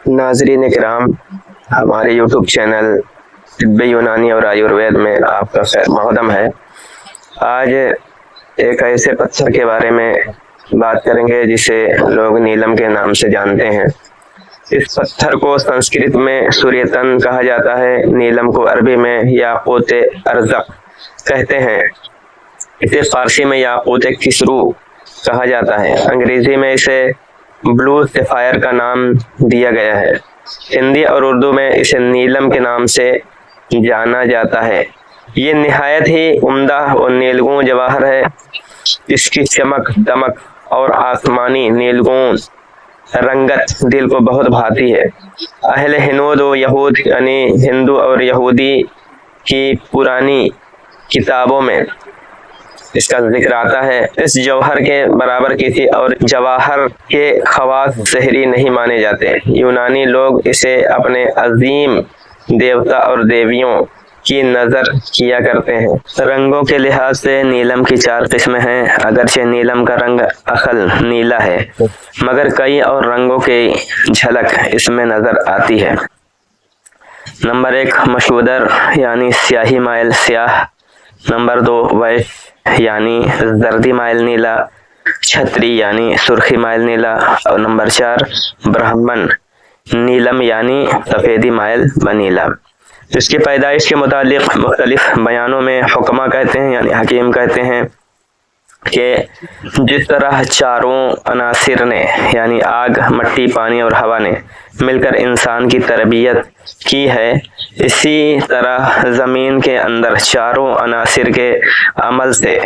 ناظرین کرام، ہمارے یوٹیوب چینل طب یونانی اور آیوروید میں آپ کا خیر مقدم ہے۔ آج ایک ایسے پتھر کے بارے میں بات کریں گے جسے لوگ نیلم کے نام سے جانتے ہیں۔ اس پتھر کو سنسکرت میں سوریتن کہا جاتا ہے، نیلم کو عربی میں یاقوت ارزق کہتے ہیں، اسے فارسی میں یاقوت کسرو کہا جاتا ہے، انگریزی میں اسے بلو سفائر کا نام دیا گیا ہے، ہندی اور اردو میں اسے نیلم کے نام سے جانا جاتا ہے۔ یہ نہایت ہی عمدہ اور نیلگون جواہر ہے، اس کی چمک دمک اور آسمانی نیلگون رنگت دل کو بہت بھاتی ہے۔ اہل ہنود و یہود یعنی ہندو اور یہودی کی پرانی کتابوں میں اس کا ذکر آتا ہے۔ اس جوہر کے برابر کسی اور جواہر کے خواص ظاہری نہیں مانے جاتے۔ یونانی لوگ اسے اپنے عظیم دیوتا اور دیویوں کی نظر کیا کرتے ہیں۔ رنگوں کے لحاظ سے نیلم کی 4 قسمیں ہیں، اگرچہ نیلم کا رنگ اصل نیلا ہے مگر کئی اور رنگوں کی جھلک اس میں نظر آتی ہے۔ نمبر 1 مشودر یعنی سیاہی مائل سیاہ، نمبر 2 ویش یعنی زردی مائل نیلا، چھتری یعنی سرخی مائل نیلا، اور نمبر 4 برہمن نیلم یعنی سفیدی مائل بنیلا۔ اس کی پیدائش کے متعلق مختلف بیانوں میں حکمہ کہتے ہیں یعنی حکیم کہتے ہیں کہ جس طرح چاروں عناصر نے یعنی آگ، مٹی، پانی اور ہوا نے مل کر انسان کی تربیت کی ہے، اسی طرح زمین کے اندر چاروں عناصر کے عمل سے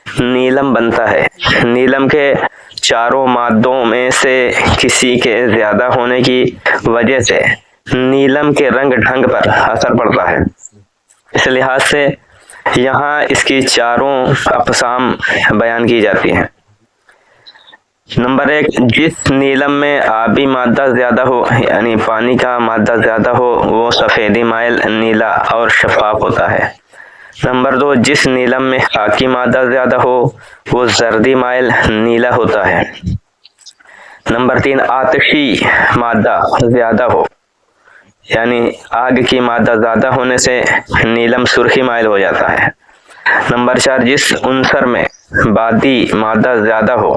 نیلم بنتا ہے۔ نیلم کے چاروں مادوں میں سے کسی کے زیادہ ہونے کی وجہ سے نیلم کے رنگ ڈھنگ پر اثر پڑتا ہے۔ اس لحاظ سے یہاں اس کی 4 اقسام بیان کی جاتی ہیں۔ نمبر 1 جس نیلم میں آبی مادہ زیادہ ہو یعنی پانی کا مادہ زیادہ ہو وہ سفیدی مائل نیلا اور شفاف ہوتا ہے۔ نمبر 2 جس نیلم میں خاکی مادہ زیادہ ہو وہ زردی مائل نیلا ہوتا ہے۔ نمبر 3 آتشی مادہ زیادہ ہو یعنی آگ کی مادہ زیادہ ہونے سے نیلم سرخی مائل ہو جاتا ہے۔ نمبر 4 جس عنصر میں بادی مادہ زیادہ ہو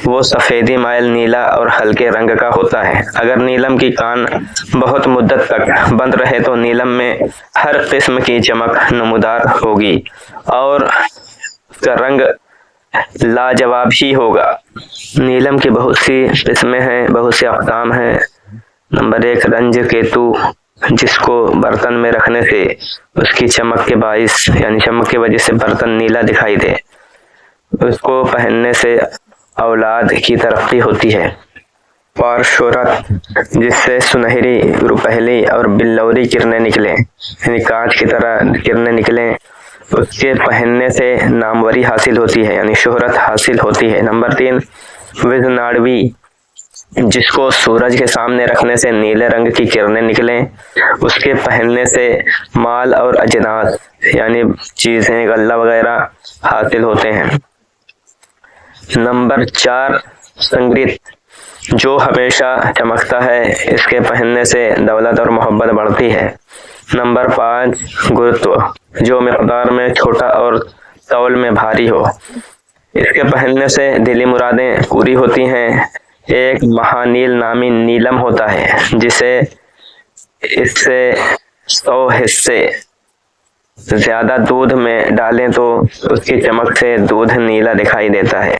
وہ سفیدی مائل نیلا اور ہلکے رنگ کا ہوتا ہے۔ اگر نیلم کی کان بہت مدت تک بند رہے تو نیلم میں ہر قسم کی چمک نمودار ہوگی اور اس کا رنگ لاجواب ہی ہوگا۔ نیلم کی بہت سی قسمیں ہیں، بہت سی اقسام ہیں۔ نمبر 1 رنج کیتو، جس کو برتن میں رکھنے سے اس کی چمک کے باعث یعنی چمک کی وجہ سے برتن نیلا دکھائی دے، اس کو پہننے سے اولاد کی ترقی ہوتی ہے۔ پارشورت، جس سے سنہری، روپہلی اور بلوری کرنیں نکلیں یعنی کانچ کی طرح کرنیں نکلیں، اس کے پہننے سے ناموری حاصل ہوتی ہے یعنی شہرت حاصل ہوتی ہے۔ نمبر 3 وزناڑوی، جس کو سورج کے سامنے رکھنے سے نیلے رنگ کی کرنیں نکلیں، اس کے پہننے سے مال اور اجناس یعنی چیزیں، غلہ وغیرہ حاصل ہوتے ہیں۔ نمبر 4 سنگریت، جو ہمیشہ چمکتا ہے، اس کے پہننے سے دولت اور محبت بڑھتی ہے۔ نمبر 5 گرتو، جو مقدار میں چھوٹا اور تول میں بھاری ہو، اس کے پہننے سے دلی مرادیں پوری ہوتی ہیں۔ ایک مہانیل نامی نیلم ہوتا ہے جسے اس سے 100 حصے زیادہ دودھ میں ڈالیں تو اس کی چمک سے دودھ نیلا دکھائی دیتا ہے۔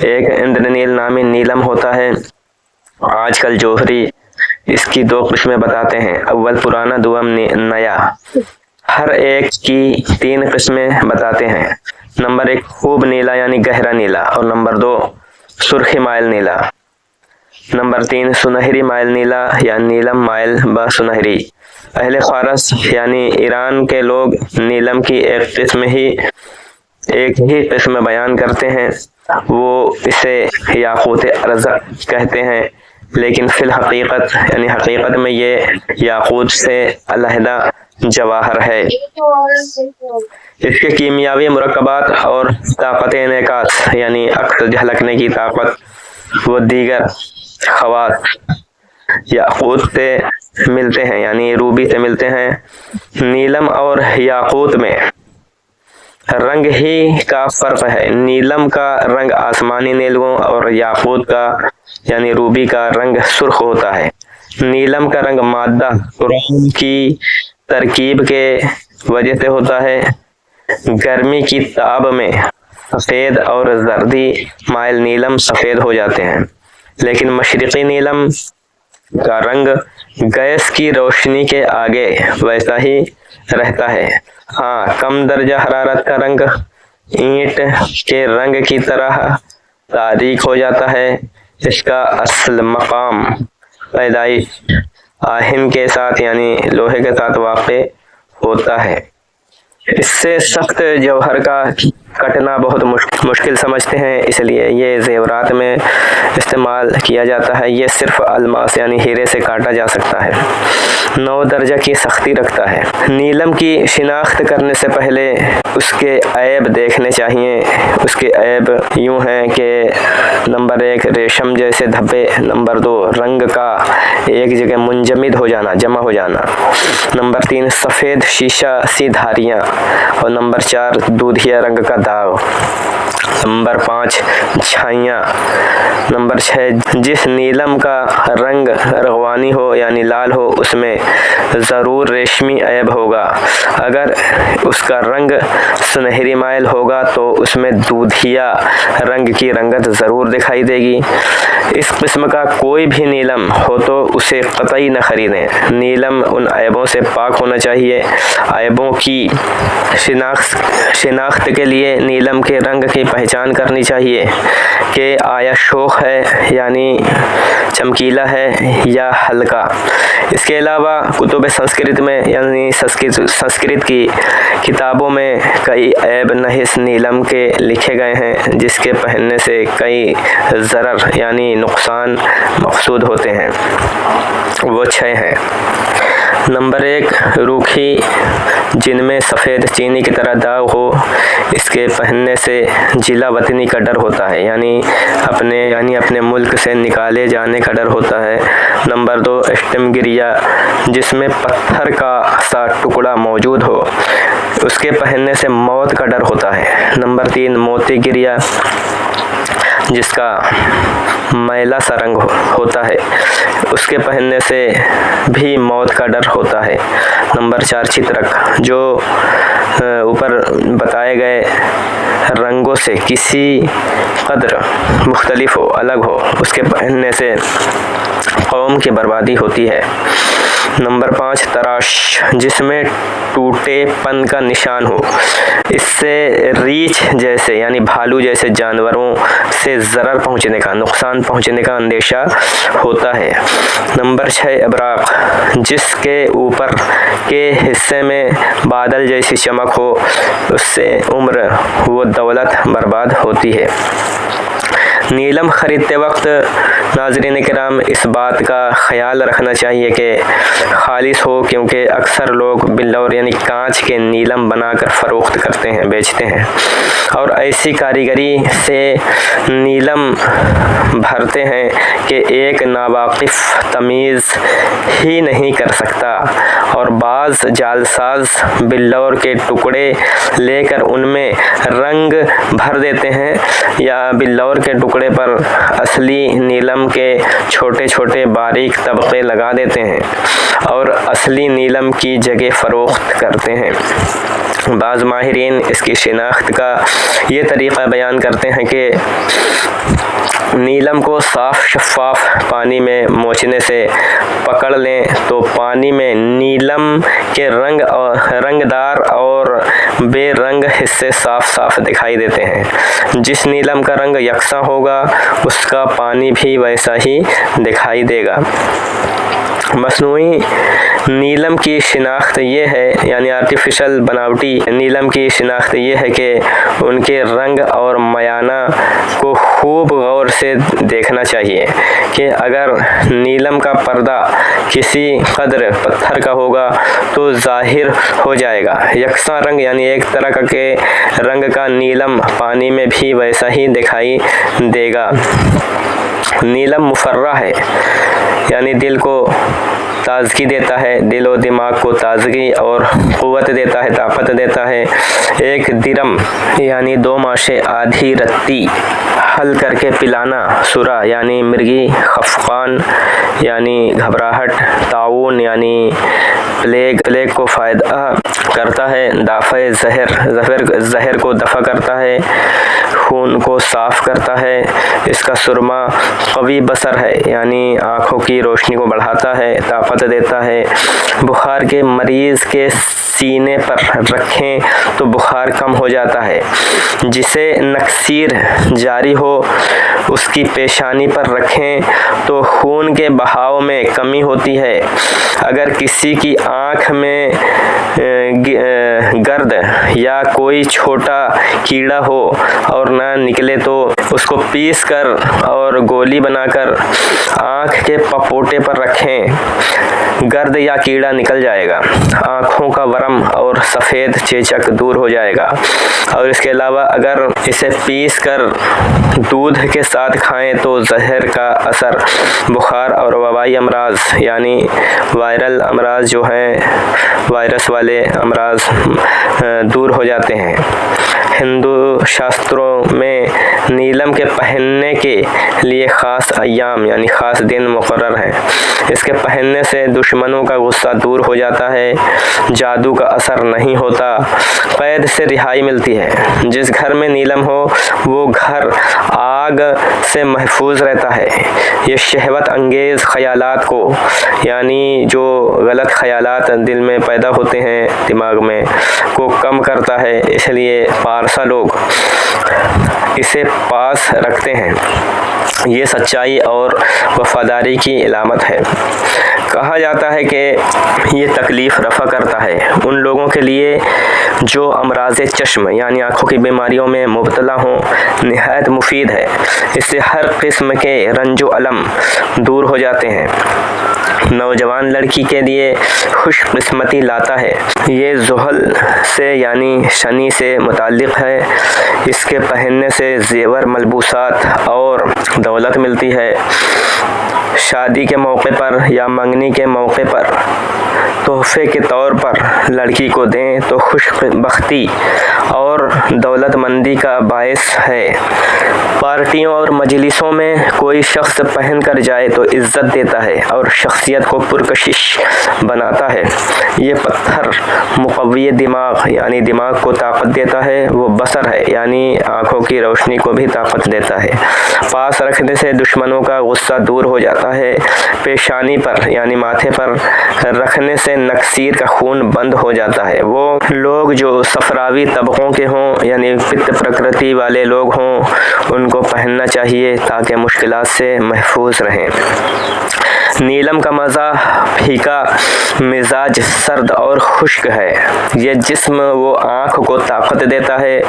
ایک اندرنیل نامی نیلم ہوتا ہے، آج کل جوہری اس کی 2 قسمیں بتاتے ہیں، اول پرانا، دوم نیا، ہر ایک کی 3 قسمیں بتاتے ہیں۔ نمبر 1 خوب نیلا یعنی گہرا نیلا، اور نمبر 2 سرخی مائل نیلا، نمبر 3 سنہری مائل نیلا یا نیلم مائل با سنہری۔ اہل فارس یعنی ایران کے لوگ نیلم کی ایک ہی قسم بیان کرتے ہیں، وہ اسے یاقوت ارزق کہتے ہیں، لیکن فی الحقیقت یعنی حقیقت میں یہ یاقوت سے علیحدہ جواہر ہے۔ اس کے کیمیاوی مرکبات اور طاقت انعکاس یعنی عکس جھلکنے کی طاقت و دیگر خواص یاقوت سے ملتے ہیں، یعنی روبی سے ملتے ہیں۔ نیلم اور یاقوت میں رنگ ہی کا فرق ہے۔ نیلم کا رنگ آسمانی نیلوں اور یاقوت کا یعنی روبی کا رنگ سرخ ہوتا ہے۔ نیلم کا رنگ مادہ کروم کی ترکیب کے وجہ سے ہوتا ہے۔ گرمی کی تاب میں سفید اور زردی مائل نیلم سفید ہو جاتے ہیں، لیکن مشرقی نیلم کا رنگ گیس کی روشنی کے آگے ویسا ہی رہتا ہے۔ ہاں، کم درجہ حرارت کا رنگ اینٹ کے رنگ کی طرح تاریک ہو جاتا ہے۔ اس کا اصل مقام پیدائش آہن کے ساتھ یعنی لوہے کے ساتھ واقع ہوتا ہے۔ اس سے سخت جوہر کا کٹنا بہت مشکل سمجھتے ہیں، اس لیے یہ زیورات میں استعمال کیا جاتا ہے۔ یہ صرف الماس یعنی ہیرے سے کاٹا جا سکتا ہے۔ 9 درجہ کی سختی رکھتا ہے۔ نیلم کی شناخت کرنے سے پہلے اس کے عیب دیکھنے چاہیے۔ اس کے عیب یوں ہیں کہ نمبر 1 ریشم جیسے دھبے، نمبر 2 رنگ کا ایک جگہ منجمد ہو جانا، جمع ہو جانا، نمبر 3 سفید شیشہ سی دھاریاں، اور نمبر 4 دودھیا رنگ کا داغ، نمبر 5 چھائیاں، نمبر 6 جس نیلم کا رنگ رغوانی ہو یعنی لال ہو اس میں ضرور ریشمی عیب ہوگا۔ اگر اس کا رنگ سنہری مائل ہوگا تو اس میں دودھیا رنگ کی رنگت ضرور دکھائی دے گی۔ اس قسم کا کوئی بھی نیلم ہو تو اسے قطعی نہ خریدیں۔ نیلم ان عیبوں سے پاک ہونا چاہیے۔ عیبوں کی شناخت کے لیے نیلم کے رنگ کی پہچان کرنی چاہیے کہ آیا شوخ ہے یعنی چمکیلا ہے یا ہلکا۔ اس کے علاوہ کتب سنسکرت میں یعنی سنسکرت کی کتابوں میں کئی عیب نحس نیلم کے لکھے گئے ہیں جس کے پہننے سے کئی ضرر یعنی نقصان مقصود ہوتے ہیں۔ وہ 6 ہیں۔ نمبر 1 روکھی جن میں سفید چینی کی طرح داغ ہو، اس کے پہننے سے جلا وطنی کا ڈر ہوتا ہے، یعنی اپنے ملک سے نکالے جانے کا ڈر ہوتا ہے۔ نمبر 2 اسٹم گریا جس میں پتھر کا سا ٹکڑا موجود ہو، اس کے پہننے سے موت کا ڈر ہوتا ہے۔ نمبر 3 موتی گریا جس کا میلا سا رنگ ہوتا ہے، اس کے پہننے سے بھی موت کا ڈر ہوتا ہے۔ نمبر 4 چترک جو اوپر بتائے گئے رنگوں سے کسی قدر مختلف ہو، الگ ہو، اس کے پہننے سے قوم کی بربادی ہوتی ہے۔ نمبر 5 تراش جس میں ٹوٹے پن کا نشان ہو، اس سے ریچھ جیسے یعنی بھالو جیسے جانوروں سے ضرر پہنچنے کا، نقصان پہنچنے کا اندیشہ ہوتا ہے۔ نمبر 6 ابراق جس کے اوپر کے حصے میں بادل جیسی چمک ہو، اس سے عمر و دولت برباد ہوتی ہے۔ نیلم خریدتے وقت ناظرین کرام اس بات کا خیال رکھنا چاہیے کہ خالص ہو، کیونکہ اکثر لوگ بلور یعنی کانچ کے نیلم بنا کر فروخت کرتے ہیں، بیچتے ہیں، اور ایسی کاریگری سے نیلم بھرتے ہیں کہ ایک ناواقف تمیز ہی نہیں کر سکتا، اور بعض جالساز بلور کے ٹکڑے لے کر ان میں رنگ بھر دیتے ہیں یا بلور کے ٹکڑے پر اصلی نیلم کے چھوٹے چھوٹے باریک طبقے لگا دیتے ہیں اور اصلی نیلم کی جگہ فروخت کرتے ہیں۔ بعض ماہرین اس کی شناخت کا یہ طریقہ بیان کرتے ہیں کہ نیلم کو صاف شفاف پانی میں موچنے سے پکڑ لیں تو پانی میں نیلم کے رنگدار اور بے رنگ حصے صاف صاف دکھائی دیتے ہیں۔ جس نیلم کا رنگ یکساں ہوگا اس کا پانی بھی ویسا ہی دکھائی دے گا۔ مصنوعی نیلم کی شناخت یہ ہے یعنی آرٹیفیشل بناوٹی نیلم کی شناخت یہ ہے کہ ان کے رنگ اور میانہ کو خوب غور سے دیکھنا چاہیے کہ اگر نیلم کا پردہ کسی قدر پتھر کا ہوگا تو ظاہر ہو جائے گا۔ یکساں رنگ یعنی ایک طرح کے رنگ کا نیلم پانی میں بھی ویسا ہی دکھائی دے گا۔ نیلم مفرح ہے، یعنی دل کو تازگی دیتا ہے، دل و دماغ کو تازگی اور قوت دیتا ہے، طاقت دیتا ہے۔ ایک درم یعنی 2 ماشے آدھی رتی حل کر کے پلانا، سرا یعنی مرگی، خفقان یعنی گھبراہٹ، طاعون یعنی پلیگ کو فائدہ کرتا ہے، دافع زہر کو دفع کرتا ہے، خون کو صاف کرتا ہے۔ اس کا سرما قوی بصر ہے، یعنی آنکھوں کی روشنی کو بڑھاتا ہے، طاقت دیتا ہے۔ بخار کے مریض کے سینے پر رکھیں تو بخار کم ہو جاتا ہے۔ جسے نکسیر جاری ہو اس کی پیشانی پر رکھیں تو خون کے بہاؤ میں کمی ہوتی ہے۔ اگر کسی کی آنکھ میں گرد یا کوئی چھوٹا کیڑا ہو اور نہ نکلے تو اس کو پیس کر اور گولی بنا کر آنکھ کے پپوٹے پر رکھیں، گرد یا کیڑا نکل جائے گا، آنکھوں کا ورم اور سفید چیچک دور ہو جائے گا۔ اور اس کے علاوہ اگر اسے پیس کر دودھ کے ساتھ کھائیں تو زہر کا اثر بخار اور وبائی امراض یعنی وائرل امراض جو ہیں، وائرس والے امراض دور ہو جاتے ہیں۔ ہندو شاستروں میں نیلم کے پہننے کے لیے خاص ایام یعنی خاص دن مقرر ہیں۔ اس کے پہننے سے دشمنوں کا غصہ دور ہو جاتا ہے، جادو کا اثر نہیں ہوتا، قید سے رہائی ملتی ہے۔ جس گھر میں نیلم ہو وہ گھر آگ سے محفوظ رہتا ہے۔ یہ شہوت انگیز خیالات کو یعنی جو غلط خیالات دل میں پیدا ہوتے ہیں دماغ میں کو کم کرتا ہے، اس لیے پارسا لوگ اسے پاس رکھتے ہیں۔ یہ سچائی اور وفاداری کی علامت ہے۔ کہا جاتا ہے کہ یہ تکلیف رفع کرتا ہے ان لوگوں کے لیے جو امراض چشم یعنی آنکھوں کی بیماریوں میں مبتلا ہوں، نہایت مفید ہے۔ اس سے ہر قسم کے رنج و الم دور ہو جاتے ہیں۔ نوجوان لڑکی کے لیے خوش قسمتی لاتا ہے۔ یہ زحل سے یعنی شنی سے متعلق ہے۔ اس کے پہننے سے زیور، ملبوسات اور دولت ملتی ہے۔ شادی کے موقع پر یا منگنی کے موقع پر تحفے کے طور پر لڑکی کو دیں تو خوش بختی اور دولت مندی کا باعث ہے۔ پارٹیوں اور مجلسوں میں کوئی شخص پہن کر جائے تو عزت دیتا ہے اور شخصیت کو پرکشش بناتا ہے۔ یہ پتھر مقوی دماغ یعنی دماغ کو طاقت دیتا ہے، وہ بصر ہے یعنی آنکھوں کی روشنی کو بھی طاقت دیتا ہے۔ پاس رکھنے سے دشمنوں کا غصہ دور ہو جاتا ہے۔ پیشانی پر یعنی ماتھے پر رکھنے سے نکسیر کا خون بند ہو جاتا ہے۔ وہ لوگ جو صفراوی طبقوں کے ہوں یعنی پت پرکرتی والے لوگ ہوں ان کو پہننا چاہیے تاکہ مشکلات سے محفوظ رہیں۔ نیلم کا مزہ پھیکا، مزاج سرد اور خشک ہے۔ یہ جسم و آنکھ کو طاقت دیتا ہے۔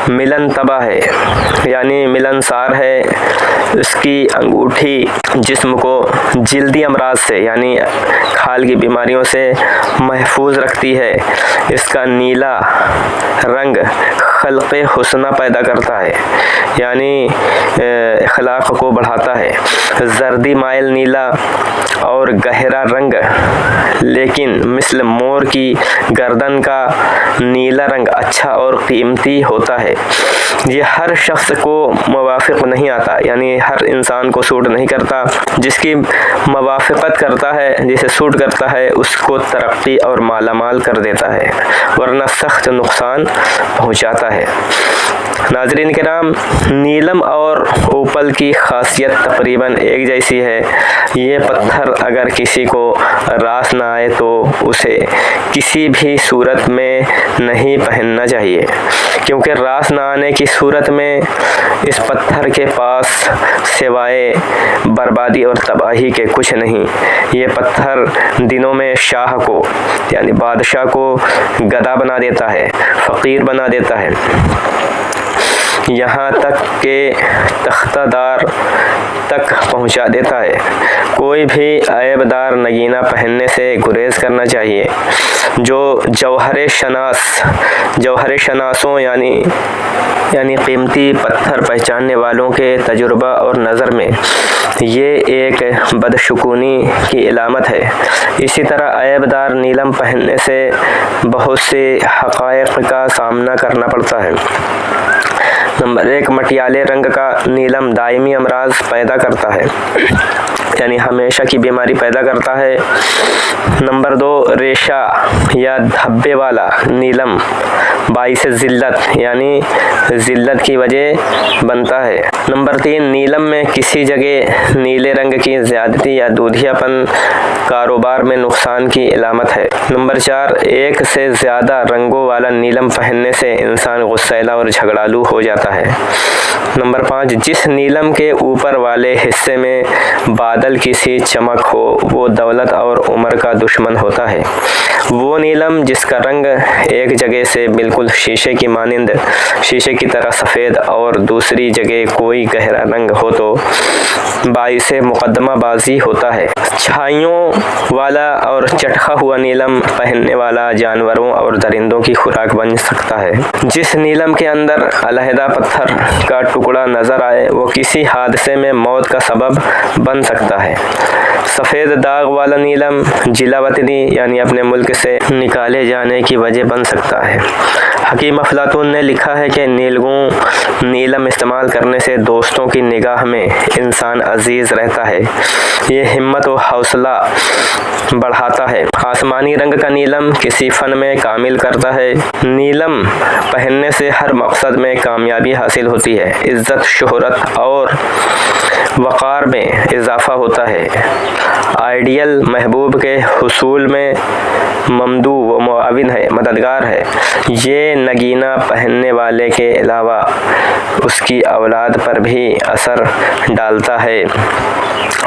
ملن طبع ہے یعنی ملنسار ہے۔ اس کی انگوٹھی جسم کو جلدی امراض سے یعنی کھال کی بیماریوں سے محفوظ رکھتی ہے۔ اس کا نیلا رنگ خلق حسنہ پیدا کرتا ہے یعنی اخلاق کو بڑھاتا ہے۔ زردی مائل نیلا اور گہرا رنگ لیکن مثل مور کی گردن کا نیلا رنگ اچھا اور قیمتی ہوتا ہے۔ یہ ہر شخص کو موافق نہیں آتا یعنی ہر انسان کو سوٹ نہیں کرتا۔ جس کی موافقت کرتا ہے، جسے سوٹ کرتا ہے، اس کو ترقی اور مالا مال کر دیتا ہے، ورنہ سخت نقصان پہنچاتا ہے۔ ناظرین کرام، نیلم اور اوپل کی خاصیت تقریباً ایک جیسی ہے۔ یہ پتھر اگر کسی کو راس نہ آئے تو اسے کسی بھی صورت میں نہیں پہننا چاہیے، کیونکہ راس نہ آنے کی صورت میں اس پتھر کے پاس سوائے بربادی اور تباہی کے کچھ نہیں۔ یہ پتھر دنوں میں شاہ کو یعنی بادشاہ کو گدھا بنا دیتا ہے، فقیر بنا دیتا ہے۔ یہاں تک کہ تختہ دار تک پہنچا دیتا ہے۔ کوئی بھی عیب دار نگینہ پہننے سے گریز کرنا چاہیے۔ جو جوہر شناسوں یعنی قیمتی پتھر پہچاننے والوں کے تجربہ اور نظر میں یہ ایک بدشگونی کی علامت ہے۔ اسی طرح عیب دار نیلم پہننے سے بہت سے حقائق کا سامنا کرنا پڑتا ہے۔ نمبر 1، مٹیالے رنگ کا نیلم دائمی امراض پیدا کرتا ہے، یعنی ہمیشہ کی بیماری پیدا کرتا ہے۔ نمبر 2، ریشہ یا دھبے والا نیلم باعث ذلت یعنی ذلت کی وجہ بنتا ہے۔ نمبر 3، نیلم میں کسی جگہ نیلے رنگ کی زیادتی یا دودھیا پن کاروبار میں نقصان کی علامت ہے۔ نمبر 4، ایک سے زیادہ رنگوں والا نیلم پہننے سے انسان غصیلا اور جھگڑالو ہو جاتا ہے۔ نمبر 5، جس نیلم کے اوپر والے حصے میں بادل کی سی چمک ہو وہ دولت اور عمر کا دشمن ہوتا ہے۔ وہ نیلم جس کا رنگ ایک جگہ سے بالکل شیشے کی طرح سفید اور دوسری جگہ کوئی گہرا رنگ ہو تو باعث مقدمہ بازی ہوتا ہے۔ چھائیوں والا اور چٹخا ہوا نیلم پہننے والا جانوروں اور درندوں کی خوراک بن سکتا ہے۔ جس نیلم کے اندر علیحدہ پتھر کا ٹکڑا نظر آئے وہ کسی حادثے میں موت کا سبب بن سکتا ہے۔ سفید داغ والا نیلم جلا وطنی یعنی اپنے ملک سے نکالے جانے کی وجہ بن سکتا ہے۔ حکیم افلاطون نے لکھا ہے کہ نیلم استعمال کرنے سے دوستوں کی نگاہ میں انسان عزیز رہتا ہے۔ یہ ہمت و حوصلہ بڑھاتا ہے۔ آسمانی رنگ کا نیلم کسی فن میں کامل کرتا ہے۔ نیلم پہننے سے ہر مقصد میں کامیابی حاصل ہوتی ہے۔ عزت، شہرت اور وقار میں اضافہ ہوتا ہے۔ آئیڈیل محبوب کے حصول میں ممدو و معاون ہے، مددگار ہے۔ یہ نگینہ پہننے والے کے علاوہ اس کی اولاد پر بھی اثر ڈالتا ہے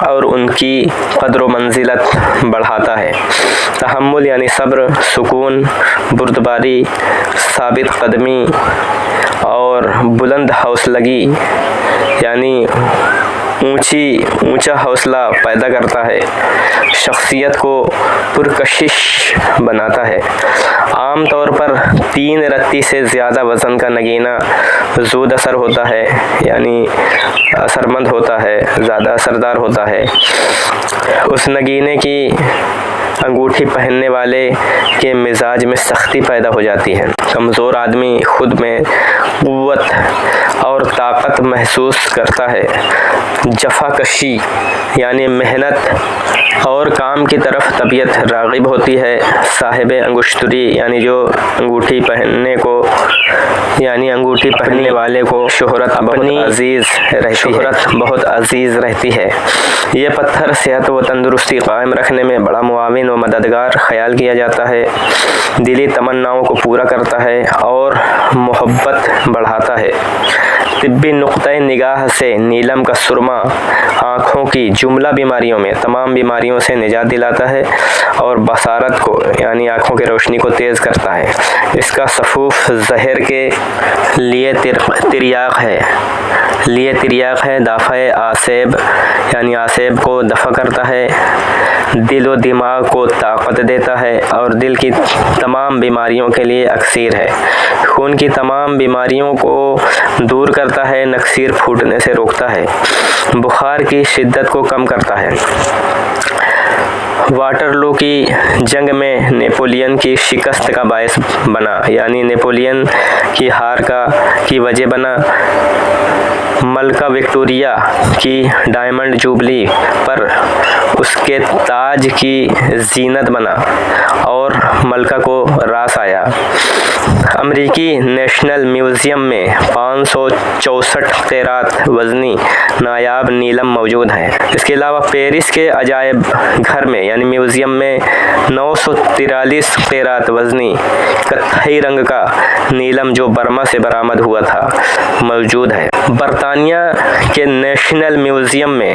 اور ان کی قدر و منزلت بڑھاتا ہے۔ تحمل یعنی صبر، سکون، بردباری، ثابت قدمی اور بلند حوصلگی یعنی اونچا حوصلہ پیدا کرتا ہے۔ شخصیت کو پرکشش بناتا ہے۔ عام طور پر 3 رتی سے زیادہ وزن کا نگینہ زود اثر ہوتا ہے، یعنی اثر مند ہوتا ہے، زیادہ اثردار ہوتا ہے۔ اس نگینے کی انگوٹھی پہننے والے کے مزاج میں سختی پیدا ہو جاتی ہے۔ کمزور آدمی خود میں قوت اور طاقت محسوس کرتا ہے۔ جفا کشی یعنی محنت اور کام کی طرف طبیعت راغب ہوتی ہے۔ صاحب انگشتری یعنی جو انگوٹھی پہننے والے کو شہرت بہت عزیز رہتی ہے۔ یہ پتھر صحت و تندرستی قائم رکھنے میں بڑا معاون و مددگار خیال کیا جاتا ہے۔ دلی تمناؤں کو پورا کرتا ہے اور محبت بڑھاتا ہے۔ طبی نقطۂ نگاہ سے نیلم کا سرما آنکھوں کی جملہ بیماریوں میں تمام بیماریوں سے نجات دلاتا ہے اور بصارت کو یعنی آنکھوں کی روشنی کو تیز کرتا ہے۔ اس کا صفوف زہر کے لیے تریاق ہے۔ دافع آسیب یعنی آسیب کو دفع کرتا ہے۔ دل و دماغ کو طاقت دیتا ہے اور دل کی تمام بیماریوں کے لیے اکسیر ہے۔ خون کی تمام بیماریوں کو دور کرتا ہے۔ نکسیر پھوٹنے سے روکتا ہے۔ بخار کی شدت کو کم کرتا ہے۔ واٹرلو کی جنگ میں نیپولین کی شکست کا باعث بنا، یعنی نیپولین کی ہار کی وجہ بنا۔ ملکہ وکٹوریہ کی ڈائمنڈ جوبلی پر اس کے تاج کی زینت بنا اور ملکہ کو راس آیا۔ امریکی نیشنل میوزیم میں 564 قیرات وزنی نایاب نیلم موجود ہیں۔ اس کے علاوہ پیرس کے عجائب گھر میں یعنی میوزیم میں 943 قیرات وزنی کتھئی رنگ کا نیلم جو برما سے برآمد ہوا تھا موجود ہے۔ برطانیہ کے نیشنل میوزیم میں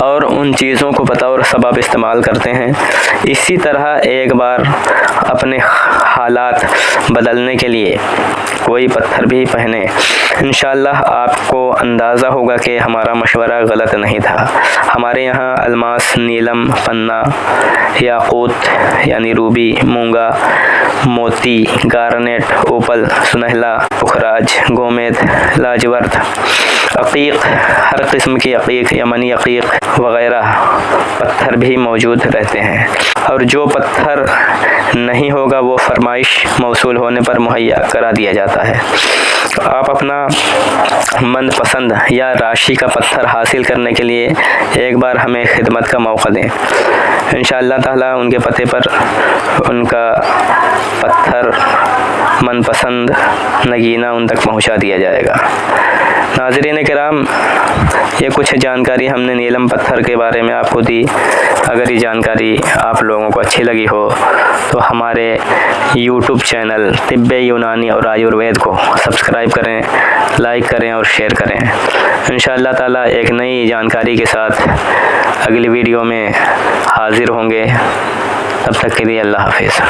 اور ان چیزوں کو بطور سبب استعمال کرتے ہیں، اسی طرح ایک بار اپنے حالات بدلنے کے لیے کوئی پتھر بھی پہنے، انشاءاللہ آپ کو اندازہ ہوگا کہ ہمارا مشورہ غلط نہیں تھا۔ ہمارے یہاں الماس، نیلم، پنا، یاقوت یعنی روبی، مونگا، موتی، گارنیٹ، اوپل، سنہلا، پخراج، گومیت، لاجورت، عقیق، ہر قسم کی عقیق، یمنی عقیق وغیرہ پتھر بھی موجود رہتے ہیں، اور جو پتھر نہیں ہوگا وہ فرمائش موصول ہونے پر مہیا کرا دیا جاتا ہے۔ آپ اپنا من پسند یا راشی کا پتھر حاصل کرنے کے لیے ایک بار ہمیں خدمت کا موقع دیں، انشاءاللہ تعالیٰ ان کے پتے پر ان کا پتھر من پسند نگینہ ان تک پہنچا دیا جائے گا۔ ناظرین کرام، یہ کچھ جانکاری ہم نے نیلم پتھر کے بارے میں آپ کو دی۔ اگر یہ جانکاری آپ لوگوں کو اچھی لگی ہو تو ہمارے یوٹیوب چینل طب یونانی اور آیوروید کو سبسکرائب کریں، لائک کریں اور شیئر کریں۔ انشاءاللہ تعالیٰ ایک نئی جانکاری کے ساتھ اگلی ویڈیو میں حاضر ہوں گے، تب تک کے لیے اللہ حافظ۔